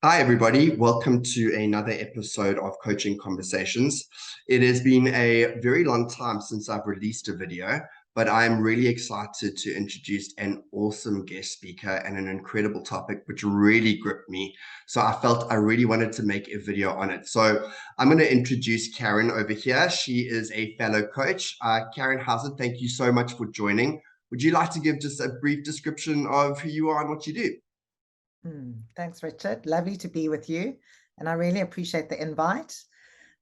Hi, everybody. Welcome to another episode of Coaching Conversations. It has been a very long time since I've released a video, but I'm really excited to introduce an awesome guest speaker and an incredible topic which really gripped me. So I felt I really wanted to make a video on it. So I'm going to introduce Karen over here. She is a fellow coach. Karen Hazard, thank you so much for joining. Would you like to give just a brief description of who you are and what you do? Thanks, Richard. Lovely to be with you, and I really appreciate the invite.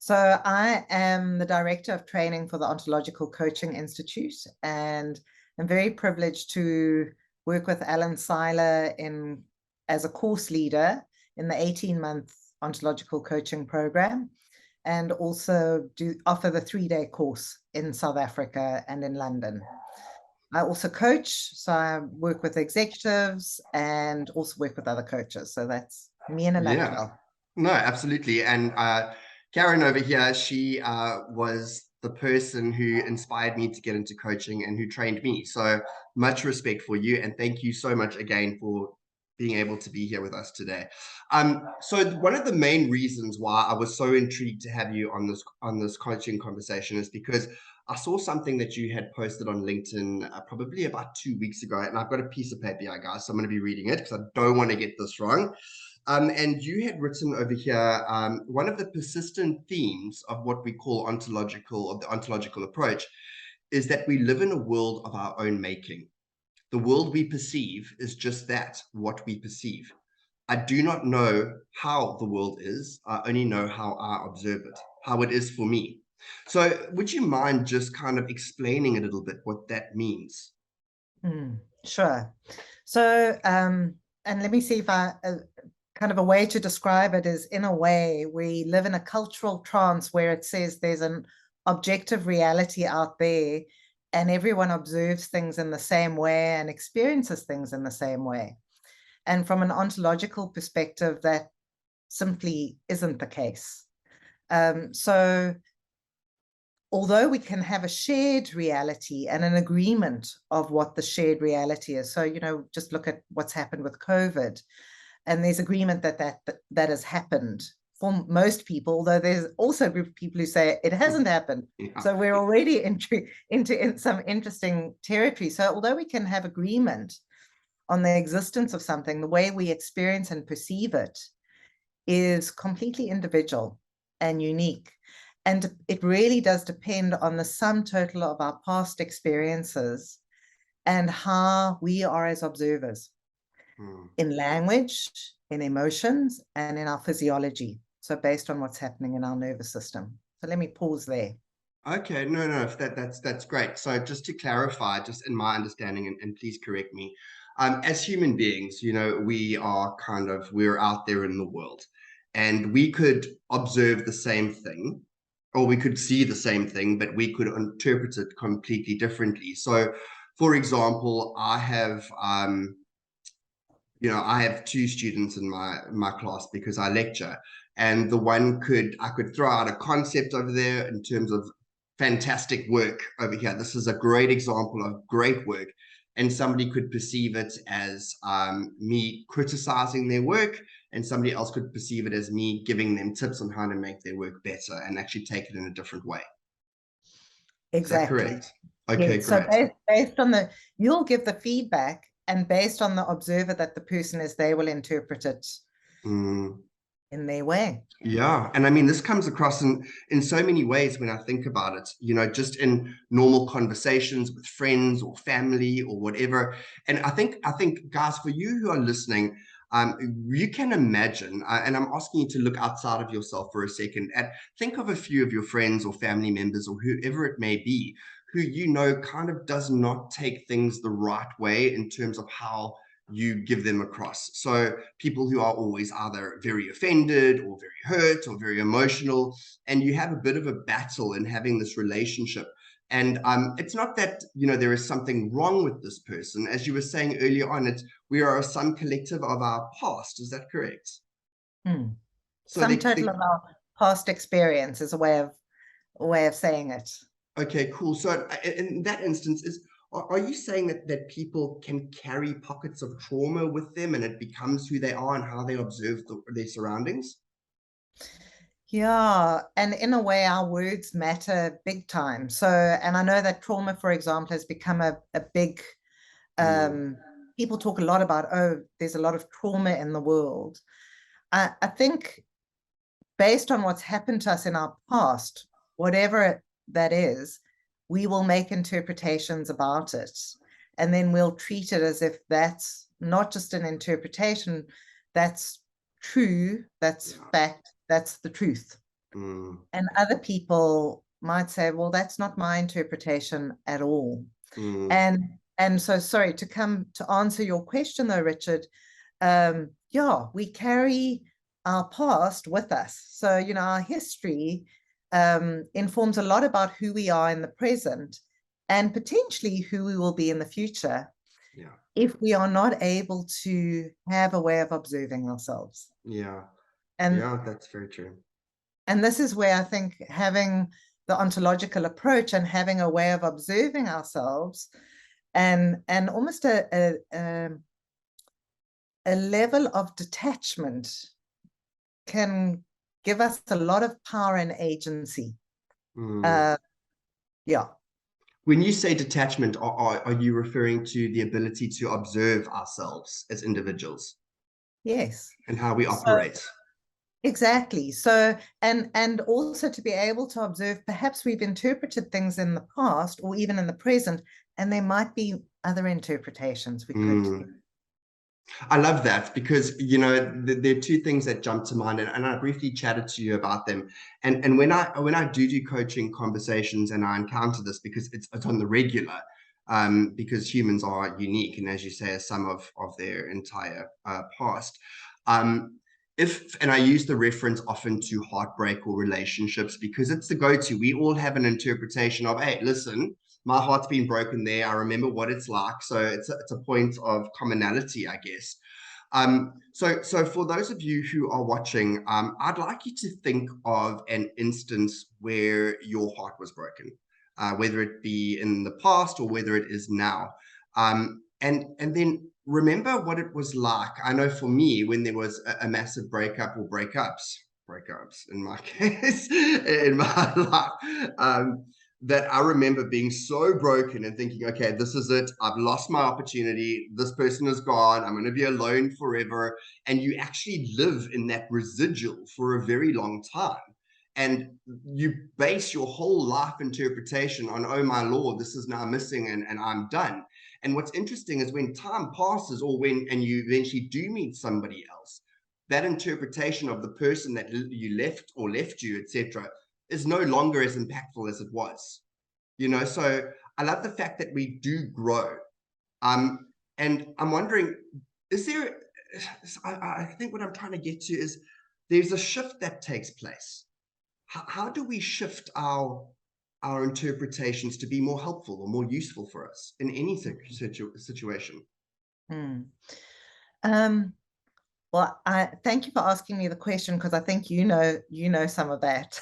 So I am the Director of Training for the Ontological Coaching Institute, and I'm very privileged to work with Alan Seiler as a course leader in the 18-month ontological coaching program, and also offer the 3-day course in South Africa and in London. I also coach, so I work with executives and also work with other coaches. So that's me in a nutshell. No, absolutely. And Karen over here, she was the person who inspired me to get into coaching and who trained me. So much respect for you. And thank you so much again for being able to be here with us today. So one of the main reasons why I was so intrigued to have you on this coaching conversation is because I saw something that you had posted on LinkedIn probably about 2 weeks ago, and I've got a piece of paper here, guys, so I'm going to be reading it because I don't want to get this wrong. And you had written over here, one of the persistent themes of what we call ontological, or the ontological approach, is that we live in a world of our own making. The world we perceive is just that, what we perceive. I do not know how the world is. I only know how I observe it, how it is for me. So would you mind just kind of explaining a little bit what that means? Sure. So, and let me see if I kind of a way to describe it is, in a way, we live in a cultural trance where it says there's an objective reality out there and everyone observes things in the same way and experiences things in the same way. And from an ontological perspective, that simply isn't the case. So although we can have a shared reality and an agreement of what the shared reality is. So, just look at what's happened with COVID. And there's agreement that has happened for most people, although there's also a group of people who say it hasn't happened. Yeah. So we're already into some interesting territory. So although we can have agreement on the existence of something, the way we experience and perceive it is completely individual and unique. And it really does depend on the sum total of our past experiences and how we are as observers in language, in emotions, and in our physiology. So based on what's happening in our nervous system. So let me pause there. Okay, no, that's great. So just to clarify, just in my understanding, and please correct me, as human beings, we're out there in the world, and we could observe the same thing, or we could see the same thing, but we could interpret it completely differently. So, for example, I have two students in my class because I lecture, and I could throw out a concept over there in terms of fantastic work over here. This is a great example of great work, and somebody could perceive it as me criticizing their work, and somebody else could perceive it as me giving them tips on how to make their work better and actually take it in a different way. Is that Exactly. correct? Okay, Yeah. So great. based on you'll give the feedback, and based on the observer that the person is, they will interpret it Mm. in their way. Yeah. And I mean, this comes across in so many ways when I think about it, just in normal conversations with friends or family or whatever. And I think, guys, for you who are listening, you can imagine, and I'm asking you to look outside of yourself for a second and think of a few of your friends or family members or whoever it may be, who kind of does not take things the right way in terms of how you give them across. So people who are always either very offended or very hurt or very emotional, and you have a bit of a battle in having this relationship. And it's not that there is something wrong with this person, as you were saying earlier on. We are some collective of our past. Is that correct? So Some total of our past experience is a way of saying it. Okay, cool. So in that instance, Are you saying that people can carry pockets of trauma with them and it becomes who they are and how they observe their surroundings? Yeah, and in a way, our words matter big time. So, and I know that trauma, for example, has become a big, Mm, um, people talk a lot about, oh, there's a lot of trauma in the world. I think based on what's happened to us in our past, whatever that is, we will make interpretations about it. And then we'll treat it as if that's not just an interpretation, that's true, that's yeah. fact, that's the truth. Mm, And other people might say, well, that's not my interpretation at all. mm, And so sorry to come to answer your question though, Richard. Yeah, we carry our past with us. So, you know, our history informs a lot about who we are in the present and potentially who we will be in the future yeah. if we are not able to have a way of observing ourselves. Yeah. And Yeah, that's very true. and this is where I think having the ontological approach and having a way of observing ourselves and almost a level of detachment can give us a lot of power and agency. Mm. Uh, yeah, When you say detachment, are you referring to the ability to observe ourselves as individuals yes. and how we So operate? exactly. So and also to be able to observe, perhaps we've interpreted things in the past or even in the present, and there might be other interpretations we could. Mm. I love that because there are two things that jump to mind, and I briefly chatted to you about them. And when I do coaching conversations and I encounter this because it's on the regular, because humans are unique, and as you say, a sum of their entire past. Um, if and I use the reference often to heartbreak or relationships because it's the go-to. We all have an interpretation of, hey, listen, my heart's been broken there. I remember what it's like. So it's a point of commonality, I guess. So for those of you who are watching, I'd like you to think of an instance where your heart was broken, whether it be in the past or whether it is now. And then remember what it was like. I know for me, when there was a massive breakup or breakups in my case, in my life, that I remember being so broken and thinking, okay, this is it. I've lost my opportunity. This person is gone. I'm going to be alone forever. And you actually live in that residual for a very long time. And you base your whole life interpretation on, oh my Lord, this is now missing and I'm done. And what's interesting is when time passes and you eventually do meet somebody else, that interpretation of the person that you left or left you, etc., is no longer as impactful as it was. So I love the fact that we do grow. Um, and I'm wondering, is there, I think what I'm trying to get to is there's a shift that takes place. How do we shift our interpretations to be more helpful or more useful for us in any situation? Hmm. Um, well, I thank you for asking me the question because I think you know some of that.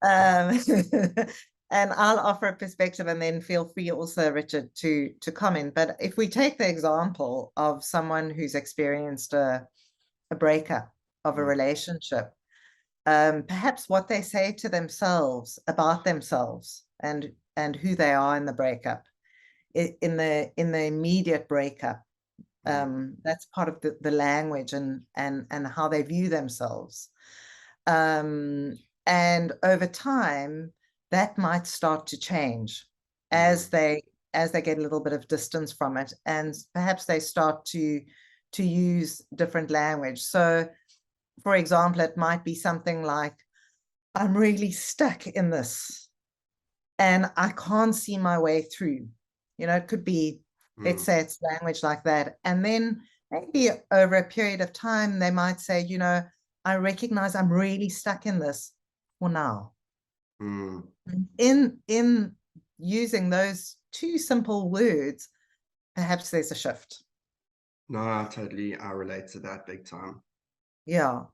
um, and I'll offer a perspective, and then feel free also, Richard, to comment. But if we take the example of someone who's experienced a breakup of a Mm, relationship, perhaps what they say to themselves about themselves and who they are in the breakup, in the immediate breakup, mm, that's part of the language and how they view themselves. Um, and over time, that might start to change mm, as they get a little bit of distance from it, and perhaps they start to use different language. So, for example, it might be something like, I'm really stuck in this and I can't see my way through. It could be, let's mm, say it's language like that. And then maybe over a period of time, they might say, I recognize I'm really stuck in this for now. mm. In using those two simple words, perhaps there's a shift. No, I relate to that big time. Yeah.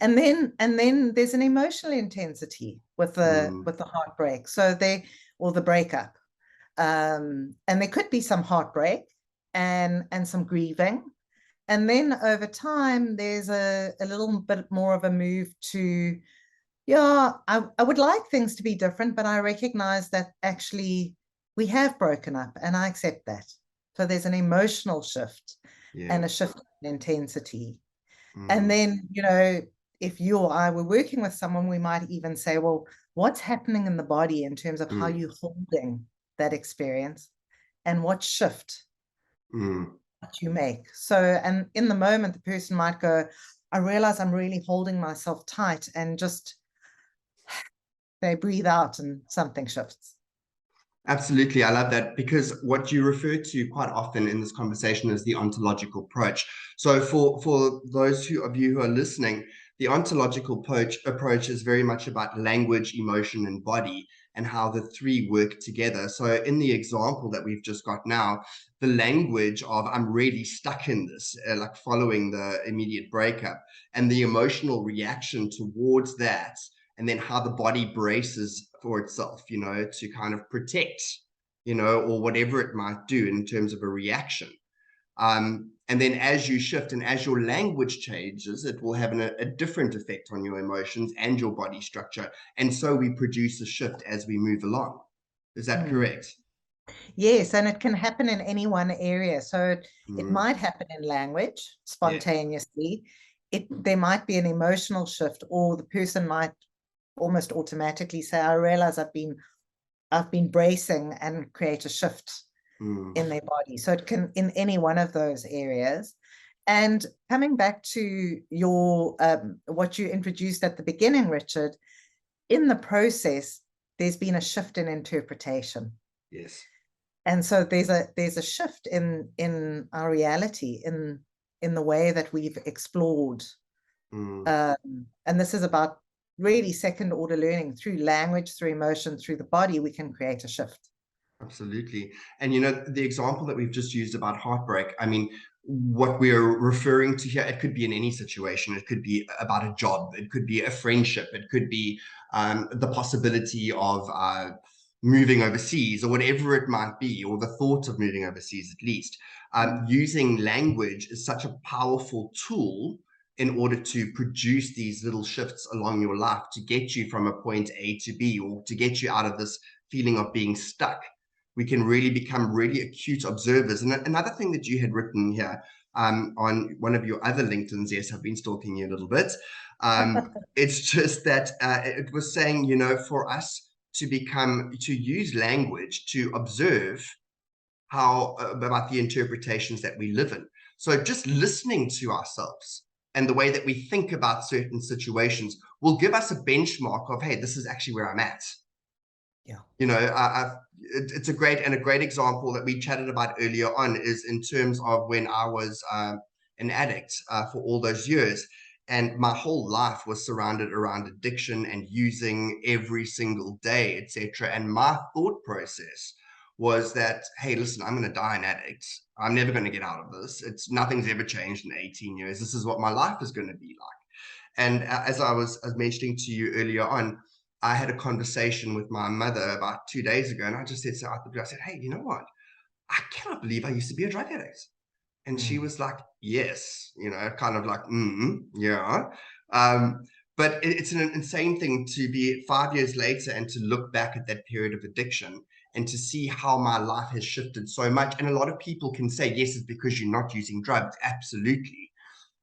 And then there's an emotional intensity with the Mm, with the heartbreak. So they or the breakup. And there could be some heartbreak and some grieving. And then over time, there's a little bit more of a move to, yeah, I would like things to be different, but I recognize that actually we have broken up and I accept that. So there's an emotional shift Yeah. and a shift in intensity. And Mm, then, if you or I were working with someone, we might even say, well, what's happening in the body in terms of how mm, you're holding that experience and what shift mm. that you make. So, and in the moment, the person might go, I realize I'm really holding myself tight, and just they breathe out and something shifts. Absolutely. I love that because what you refer to quite often in this conversation is the ontological approach. So for those of you who are listening, the ontological approach is very much about language, emotion, and body and how the three work together. So in the example that we've just got now, the language of I'm really stuck in this, like following the immediate breakup, and the emotional reaction towards that, and then how the body braces for itself, to kind of protect, or whatever it might do in terms of a reaction. And then as you shift and as your language changes, it will have a different effect on your emotions and your body structure. And so we produce a shift as we move along. Is that Mm. correct? Yes, and it can happen in any one area. So it Mm, might happen in language yes. spontaneously. There might be an emotional shift, or the person might almost automatically say, I realize I've been bracing, and create a shift Mm, in their body. So it can in any one of those areas. And coming back to your what you introduced at the beginning, Richard, in the process, there's been a shift in interpretation. yes. And so there's a shift in our reality, in the way that we've explored. Mm. And this is about really second order learning through language, through emotion, through the body. We can create a shift. Absolutely. And the example that we've just used about heartbreak, I mean, what we're referring to here, it could be in any situation. It could be about a job, it could be a friendship, it could be the possibility of moving overseas or whatever it might be, or the thought of moving overseas at least. Using language is such a powerful tool in order to produce these little shifts along your life to get you from a point A to B, or to get you out of this feeling of being stuck. We can really become really acute observers. And another thing that you had written here on one of your other LinkedIn's, yes, I've been stalking you a little bit. It's just that it was saying, for us to use language to observe how about the interpretations that we live in. So just listening to ourselves and the way that we think about certain situations will give us a benchmark of, hey, this is actually where I'm at. Yeah. It's a great example that we chatted about earlier on is in terms of when I was an addict for all those years, and my whole life was surrounded around addiction and using every single day, etc. And my thought process was that, hey, listen, I'm going to die an addict. I'm never going to get out of this. It's nothing's ever changed in 18 years. This is what my life is going to be like. And as I was mentioning to you earlier on, I had a conversation with my mother about 2 days ago, and I just said, so out the blue, I said, hey, you know what? I cannot believe I used to be a drug addict. And she Mm. was like, yes, kind of like, yeah. Um, but it's an insane thing to be 5 years later and to look back at that period of addiction and to see how my life has shifted so much. And a lot of people can say, yes, it's because you're not using drugs. Absolutely.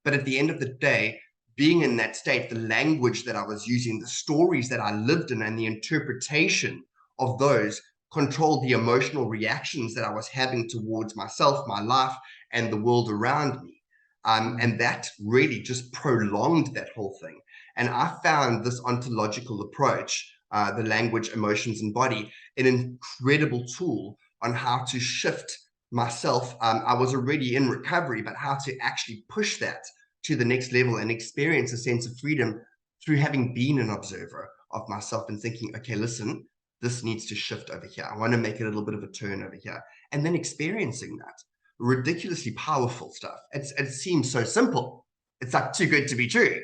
But at the end of the day, being in that state, the language that I was using, the stories that I lived in, and the interpretation of those controlled the emotional reactions that I was having towards myself, my life, and the world around me. Mm. And that really just prolonged that whole thing. And I found this ontological approach, the language, emotions, and body, an incredible tool on how to shift myself. I was already in recovery, but how to actually push that to the next level and experience a sense of freedom through having been an observer of myself and thinking, okay, listen, this needs to shift over here. I want to make a little bit of a turn over here. And then experiencing that. Ridiculously powerful stuff. It seems so simple. It's like too good to be true.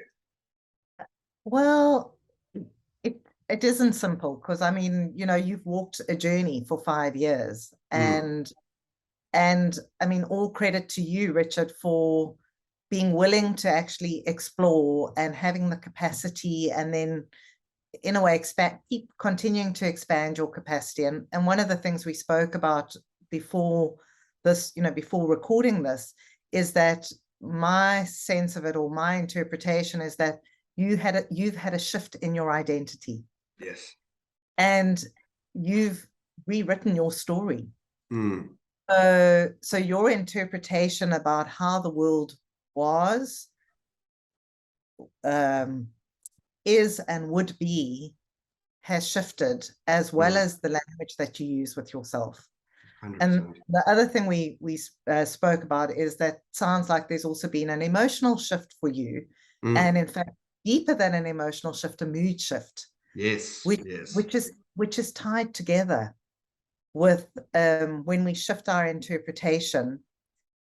Well, it it isn't simple, because I mean, you've walked a journey for 5 years, Mm, and I mean, all credit to you, Richard, for being willing to actually explore and having the capacity, and then in a way keep continuing to expand your capacity. And one of the things we spoke about before this, before recording this, is that my sense of it, or my interpretation, is that you've had a shift in your identity, yes. and you've rewritten your story. Mm, So your interpretation about how the world was, um, is, and would be, has shifted, as well mm, as the language that you use with yourself. And 100%. the other thing we spoke about is that sounds like there's also been an emotional shift for you, and Mm, in fact, deeper than an emotional shift, a mood shift, yes, which yes. which is tied together with, when we shift our interpretation,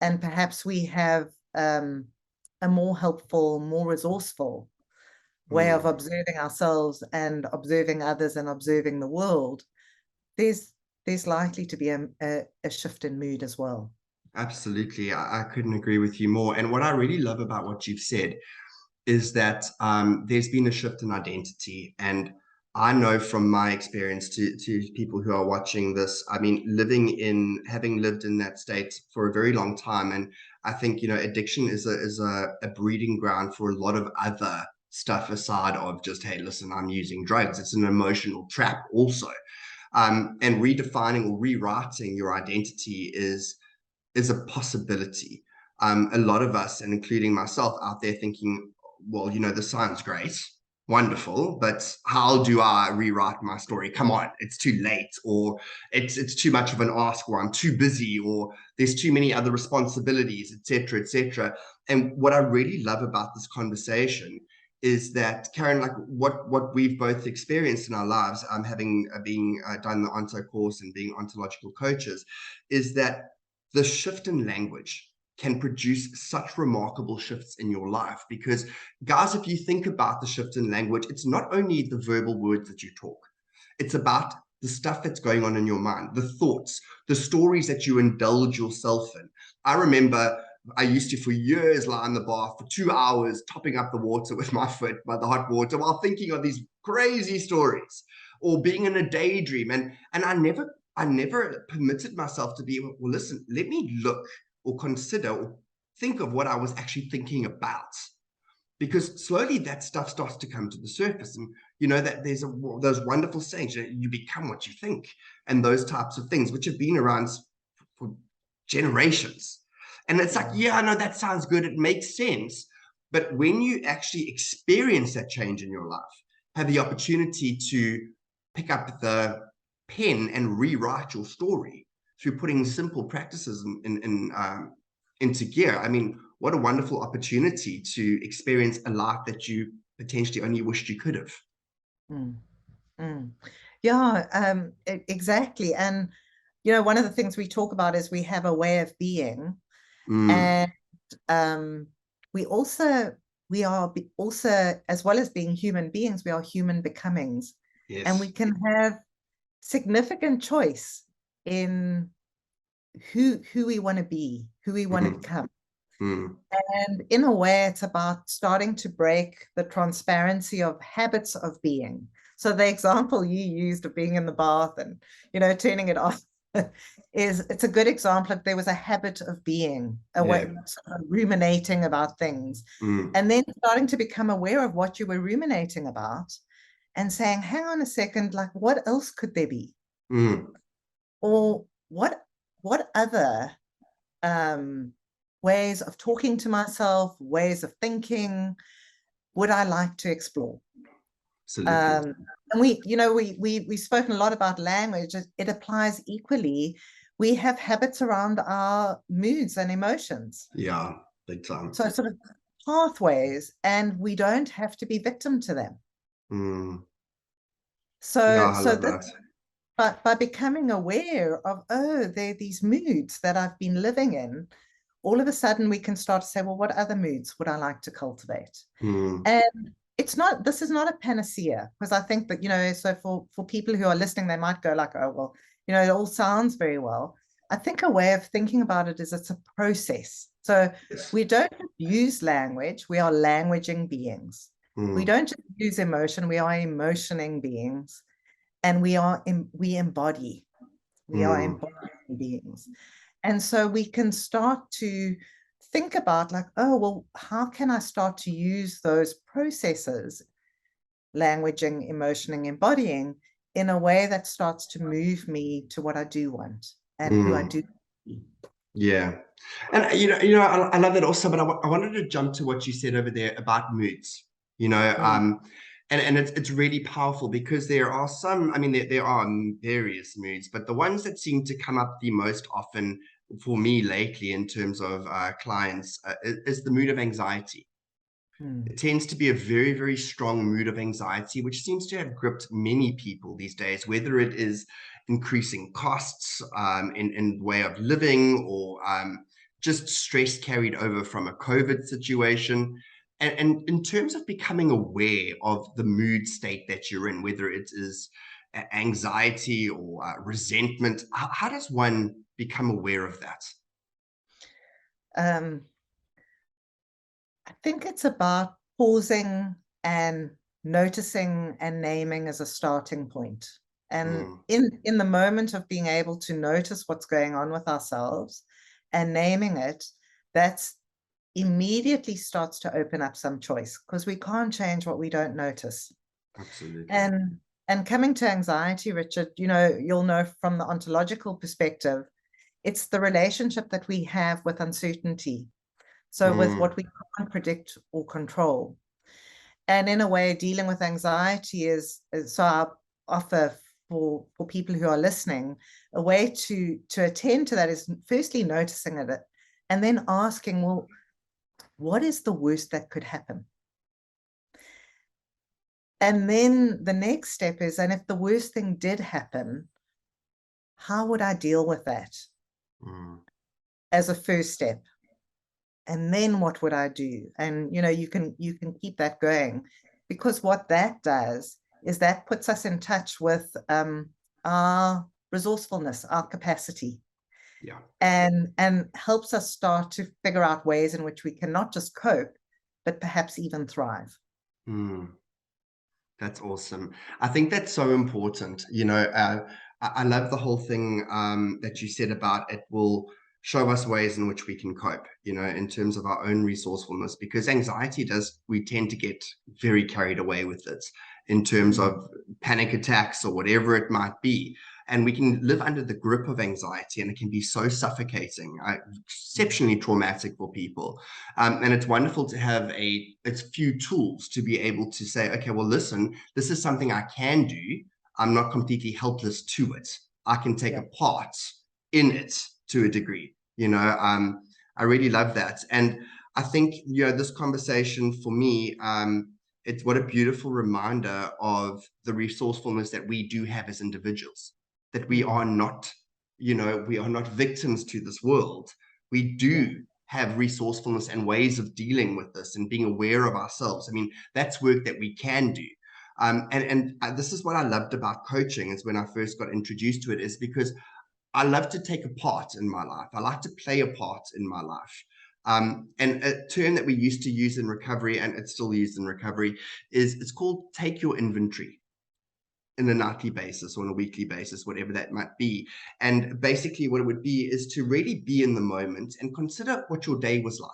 and perhaps we have, a more helpful, more resourceful way of Mm. observing ourselves and observing others and observing the world, there's likely to be a shift in mood as well. Absolutely. I couldn't agree with you more. And what I really love about what you've said is that there's been a shift in identity. And I know from my experience to people who are watching this, I mean, having lived in that state for a very long time. And I think, addiction is a breeding ground for a lot of other stuff aside of just, hey, listen, I'm using drugs. It's an emotional trap also. And redefining or rewriting your identity is a possibility. A lot of us, and including myself, out there thinking, well, this sounds great, wonderful, but how do I rewrite my story? Come on, it's too late, or it's too much of an ask, or I'm too busy, or there's too many other responsibilities, etc., etc. And what I really love about this conversation is that, Karen, like what we've both experienced in our lives, having being done the Onto course and being ontological coaches, is that the shift in language can produce such remarkable shifts in your life. Because, guys, if you think about the shift in language, it's not only the verbal words that you talk, it's about the stuff that's going on in your mind, the thoughts, the stories that you indulge yourself in. I remember I used to, for years, lie in the bath for 2 hours, topping up the water with my foot by the hot water while thinking of these crazy stories, or being in a daydream. And I never permitted myself to be, well, listen, let me look or consider or think of what I was actually thinking about. Because slowly that stuff starts to come to the surface. And that there's those wonderful sayings, you become what you think, and those types of things, which have been around for generations. And it's like, Yeah. yeah, I know that sounds good. It makes sense. But when you actually experience that change in your life, have the opportunity to pick up the pen and rewrite your story through putting simple practices into gear. I mean, what a wonderful opportunity to experience a life that you potentially only wished you could have. Mm, mm. Yeah, exactly. And one of the things we talk about is we have a way of being, Mm, and um, we also also, as well as being human beings, we are human becomings, and we yes. can have significant choice in who we want to be, who we want to Mm, become. mm, And in a way, it's about starting to break the transparency of habits of being. So the example you used of being in the bath and, turning it off it's a good example of, there was a habit of being, a way, yeah. sort of ruminating about things, Mm, and then starting to become aware of what you were ruminating about, and saying, hang on a second, like, what else could there be? mm, Or what other, um, ways of talking to myself, ways of thinking, would I like to explore? absolutely. Um, and we've spoken a lot about language. It applies equally. We have habits around our moods and emotions. Yeah, big time. So sort of pathways, and we don't have to be victim to them. Mm, yeah, So I so love this that. But by becoming aware of, oh, there are these moods that I've been living in, all of a sudden we can start to say, well, what other moods would I like to cultivate? Mm, And it's not, this is not a panacea, because I think that, so for people who are listening, they might go like, oh, well, it all sounds very well. I think a way of thinking about it is it's a process. So Yes. we don't use language, we are languaging beings. We Mm, don't just use emotion, we are emotioning beings, and we embody. We are mm, embodying beings. And so we can start to think about like, oh, well, how can I start to use those processes, languaging, emotioning, embodying, in a way that starts to move me to what I do want and who I mm. do be. Yeah. And I love that also, but I wanted to jump to what you said over there about moods, you know, Mm, and it's really powerful because there are some, I mean, there are various moods, but the ones that seem to come up the most often for me lately in terms of clients is the mood of anxiety. mm, It tends to be a very, very strong mood of anxiety, which seems to have gripped many people these days, whether it is increasing costs in way of living or just stress carried over from a COVID situation. And in terms of becoming aware of the mood state that you're in, whether it is anxiety or resentment, how does one become aware of that? um, I think it's about pausing and noticing and naming as a starting point. And Mm, in the moment of being able to notice what's going on with ourselves and naming it, that's immediately starts to open up some choice, because we can't change what we don't notice. absolutely. And coming to anxiety, Richard, you'll know from the ontological perspective, it's the relationship that we have with uncertainty. So with Mm, what we can't predict or control. And in a way, dealing with anxiety is so I offer for people who are listening, a way to attend to that is firstly noticing it and then asking, well, what is the worst that could happen? And then the next step is, and if the worst thing did happen, how would I deal with that mm, as a first step? And then what would I do? And you can keep that going, because what that does is that puts us in touch with our resourcefulness, our capacity, yeah. and helps us start to figure out ways in which we can not just cope, but perhaps even thrive. Mm. That's awesome. I think that's so important. I love the whole thing that you said about it will show us ways in which we can cope, in terms of our own resourcefulness, because anxiety does, we tend to get very carried away with it in terms Mm, of panic attacks or whatever it might be. And we can live under the grip of anxiety, and it can be so suffocating, exceptionally traumatic for people. And it's wonderful to have it's few tools to be able to say, okay, well, listen, this is something I can do. I'm not completely helpless to it. I can take a yeah. part in it to a degree. I really love that. And I think, this conversation for me, it's what a beautiful reminder of the resourcefulness that we do have as individuals, that Mm, we are not victims to this world. We yeah. do have resourcefulness and ways of dealing with this and being aware of ourselves. I mean, that's work that we can do. And this is what I loved about coaching is when I first got introduced to it, is because I love to take a part in my life. I like to play a part in my life. And a term that we used to use in recovery, and it's still used in recovery, is it's called take your inventory in a nightly basis or on a weekly basis, whatever that might be. And basically, what it would be is to really be in the moment and consider what your day was like.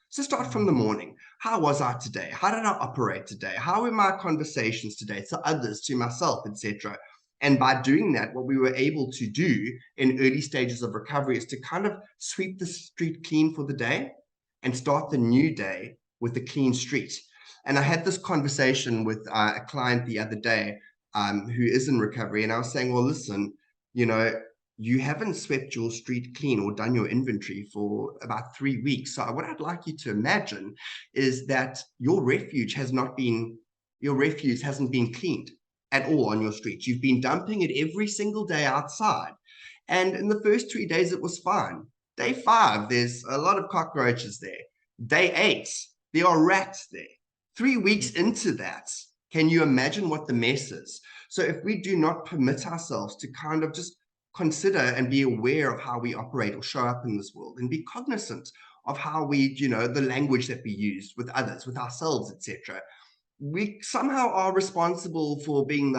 So start from Mm, the morning. How was I today? How did I operate today? How were my conversations today to others, to myself, etc.? And by doing that, what we were able to do in early stages of recovery is to kind of sweep the street clean for the day and start the new day with a clean street. And I had this conversation with a client the other day who is in recovery. And I was saying, well, listen, you know, you haven't swept your street clean or done your inventory for about 3 weeks. So what I'd like you to imagine is that your refuse hasn't been cleaned at all on your street. You've been dumping it every single day outside. And in the first 3 days, it was fine. Day 5, there's a lot of cockroaches there. Day 8, there are rats there. 3 weeks into that, can you imagine what the mess is? So if we do not permit ourselves to kind of just consider and be aware of how we operate or show up in this world and be cognizant of how we, the language that we use with others, with ourselves, etc., we somehow are responsible for being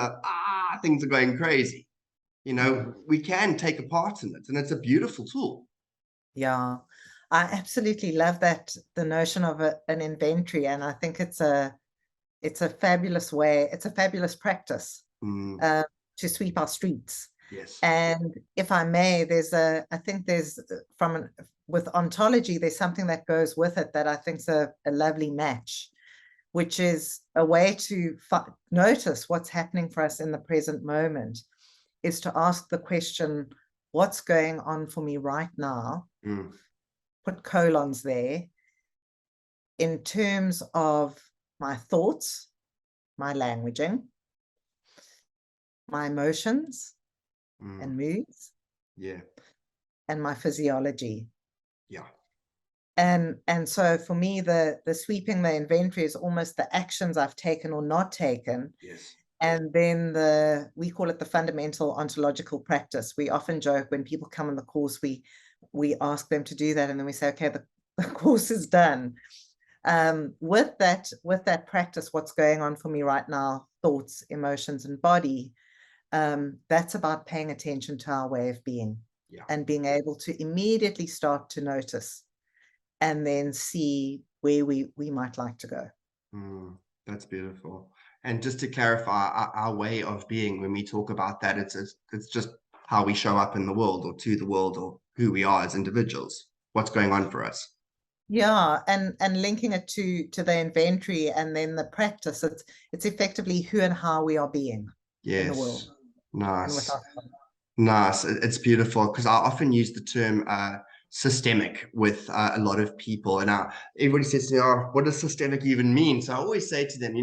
things are going crazy. Mm. We can take a part in it, and it's a beautiful tool. Yeah, I absolutely love that, the notion of an inventory, and I think it's a fabulous way, it's a fabulous practice Mm, uh, to sweep our streets. yes. And if I may, I think there's with ontology, there's something that goes with it that I think is a lovely match, which is a way to notice what's happening for us in the present moment, is to ask the question, what's going on for me right now? Mm, Put colons there, in terms of my thoughts, my languaging, my emotions mm, and moods, yeah. and my physiology. Yeah. And so for me, the sweeping the inventory is almost the actions I've taken or not taken. Yes. And then we call it the fundamental ontological practice. We often joke when people come on the course, we ask them to do that, and then we say, okay, the course is done. With that practice, what's going on for me right now, thoughts, emotions, and body, that's about paying attention to our way of being, Yeah. and being able to immediately start to notice and then see where we might like to go. Mm, that's beautiful. And just to clarify, our way of being, when we talk about that, it's just how we show up in the world or to the world or who we are as individuals, what's going on for us. Yeah, and linking it to the inventory and then the practice, it's effectively who and how we are being in the Yes. world and with Nice. ourselves. Nice. It's beautiful because I often use the term systemic with a lot of people. And everybody says to me, oh, what does systemic even mean? So I always say to them,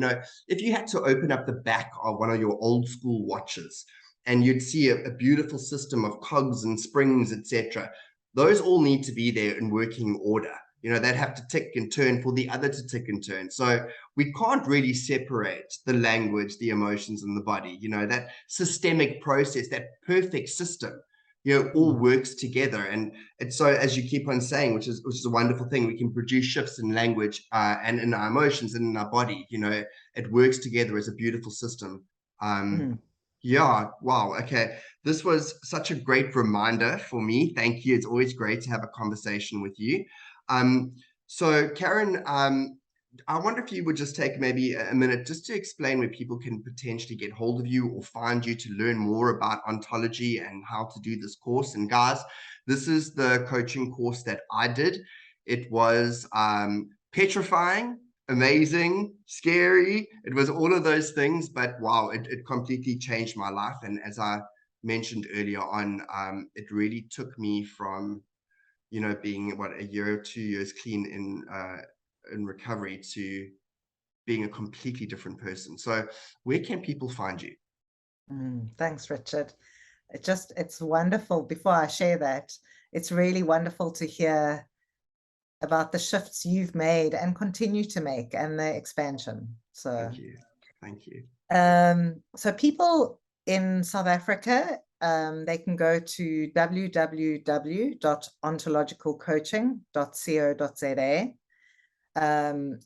if you had to open up the back of one of your old school watches and you'd see a beautiful system of cogs and springs, etc., those all need to be there in working order. They'd have to tick and turn for the other to tick and turn. So we can't really separate the language, the emotions, and the body. That systemic process, that perfect system, all Mm, works together. And it's so, as you keep on saying, which is a wonderful thing, we can produce shifts in language and in our emotions and in our body. It works together as a beautiful system. mm. Yeah, wow. Okay. This was such a great reminder for me. Thank you. It's always great to have a conversation with you. Um, so Karen, I wonder if you would just take maybe a minute just to explain where people can potentially get hold of you or find you to learn more about ontology and how to do this course. And guys, this is the coaching course that I did. It was petrifying, amazing, scary. It was all of those things, but wow, it completely changed my life. And as I mentioned earlier on, it really took me from, being a year or 2 years clean in recovery to being a completely different person. So where can people find you? Thanks, Richard. It's wonderful. Before I share that, it's really wonderful to hear about the shifts you've made and continue to make, and the expansion. Thank you. Thank you. So people in South Africa, they can go to www.ontologicalcoaching.co.za.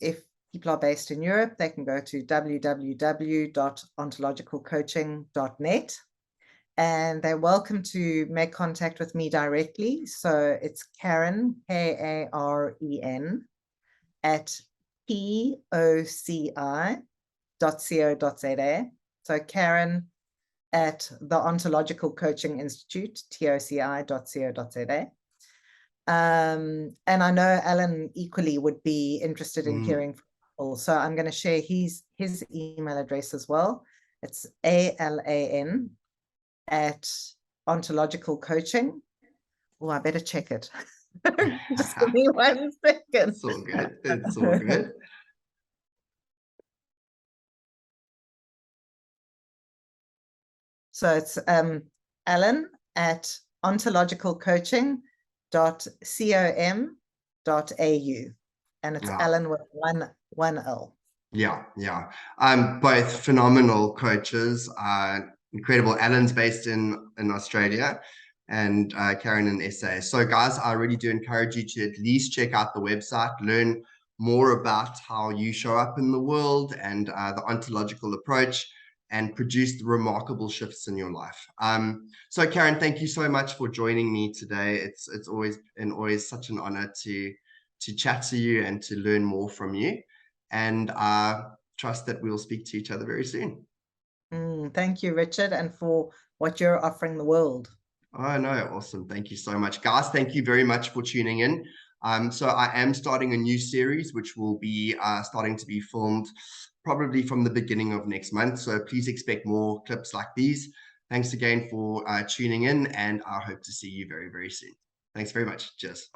If people are based in Europe, they can go to www.ontologicalcoaching.net. And they're welcome to make contact with me directly. So it's Karen, Karen, at poci.co.za. So Karen at the Ontological Coaching Institute, toci.co.za. And I know Alan equally would be interested in Mm. hearing from people. So I'm going to share his email address as well. It's ALAN at Ontological Coaching. Oh, I better check it. Just give me 1 second. It's all good. It's all good. So it's Alan at ontologicalcoaching.com.au, and it's Yeah. Alan with one L. Yeah. Both phenomenal coaches. Incredible. Alan's based in Australia, and Karen in SA. So, guys, I really do encourage you to at least check out the website, learn more about how you show up in the world and the ontological approach, and produce the remarkable shifts in your life. So, Karen, thank you so much for joining me today. It's always such an honor to chat to you and to learn more from you. And trust that we'll speak to each other very soon. Thank you, Richard, and for what you're offering the world. Oh, no, awesome. Thank you so much. Guys, thank you very much for tuning in. So I am starting a new series, which will be starting to be filmed probably from the beginning of next month. So please expect more clips like these. Thanks again for tuning in, and I hope to see you very, very soon. Thanks very much. Cheers.